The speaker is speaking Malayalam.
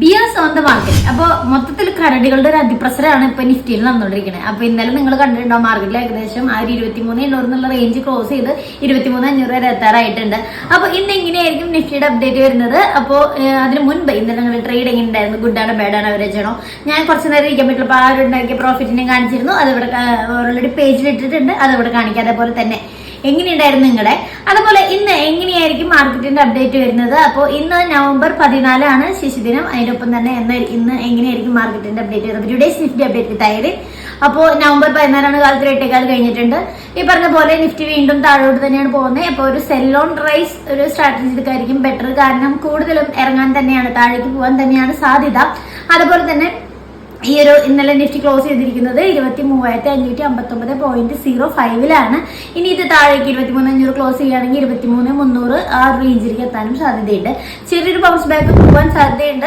Bears on the market. അപ്പോൾ മൊത്തത്തിൽ കരടികളുടെ ഒരു അതിപ്രസരമാണ് ഇപ്പൊ നിഫ്റ്റിയിൽ നടന്നുകൊണ്ടിരിക്കുന്നത്. അപ്പൊ ഇന്നലെ നിങ്ങൾ കണ്ടിട്ടുണ്ടാവും മാർക്കറ്റിൽ ഏകദേശം ആ ഒരു 23,800 എന്നുള്ള റേഞ്ച് ക്ലോസ് ചെയ്ത് 23,500 വരെ എത്താറായിട്ടുണ്ട്. അപ്പൊ ഇന്ന് എങ്ങനെയായിരിക്കും നിഫ്റ്റിയുടെ അപ്ഡേറ്റ് വരുന്നത്? അപ്പോൾ അതിന് മുൻപ് ഇന്നലെ നിങ്ങൾ ട്രേഡ് എങ്ങനെ ഉണ്ടായിരുന്നു, ഗുഡ് ആണ് ബേഡ് ആണ് അവരേജ് ആണോ? ഞാൻ കുറച്ച് നേരം ഇരിക്കാൻ പറ്റുള്ളൂ. അപ്പൊ ആ ഒരു ഉണ്ടാക്കിയ പ്രോഫിറ്റിനെ കാണിച്ചിരുന്നു, അതിവിടെ ഓൾറെഡി പേജിൽ ഇട്ടിട്ടുണ്ട്, അതിവിടെ കാണിക്കാം. അതേപോലെ തന്നെ എങ്ങനെയുണ്ടായിരുന്നു നിങ്ങളുടെ, അതുപോലെ ഇന്ന് എങ്ങനെയായിരിക്കും മാർക്കറ്റിന്റെ അപ്ഡേറ്റ് വരുന്നത്? അപ്പോൾ ഇന്ന് നവംബർ 14 ശിശുദിനം. അതിനൊപ്പം തന്നെ ഇന്ന് എങ്ങനെയായിരിക്കും മാർക്കറ്റിന്റെ അപ്ഡേറ്റ് വരുന്നത്? ടുഡേസ് നിഫ്റ്റി അപ്ഡേറ്റ് വിത്ത്. അപ്പോൾ നവംബർ 14 കാലത്ത് 8 കഴിഞ്ഞിട്ടുണ്ട്. ഈ പറഞ്ഞ പോലെ നിഫ്റ്റി വീണ്ടും താഴോട്ട് തന്നെയാണ് പോകുന്നത്. അപ്പോൾ ഒരു സെൽ ഓൺ റൈസ് ഒരു സ്ട്രാറ്റജി എടുക്കായിരിക്കും ബെറ്റർ. കാരണം കൂടുതലും ഇറങ്ങാൻ തന്നെയാണ്, താഴേക്ക് പോകാൻ തന്നെയാണ് സാധ്യത. അതുപോലെ തന്നെ ഈ ഒരു ഇന്നലെ നിഫ്റ്റി ക്ലോസ് ചെയ്തിരിക്കുന്നത് 23,559.05 ഇനി ഇത് താഴേക്ക് 23,500 ക്ലോസ് ചെയ്യുകയാണെങ്കിൽ 23,300 ആ റേഞ്ചിലേക്ക് എത്താനും സാധ്യതയുണ്ട്. ചെറിയൊരു ബൗൺസ് ബാക്ക് പോകാൻ സാധ്യതയുണ്ട്.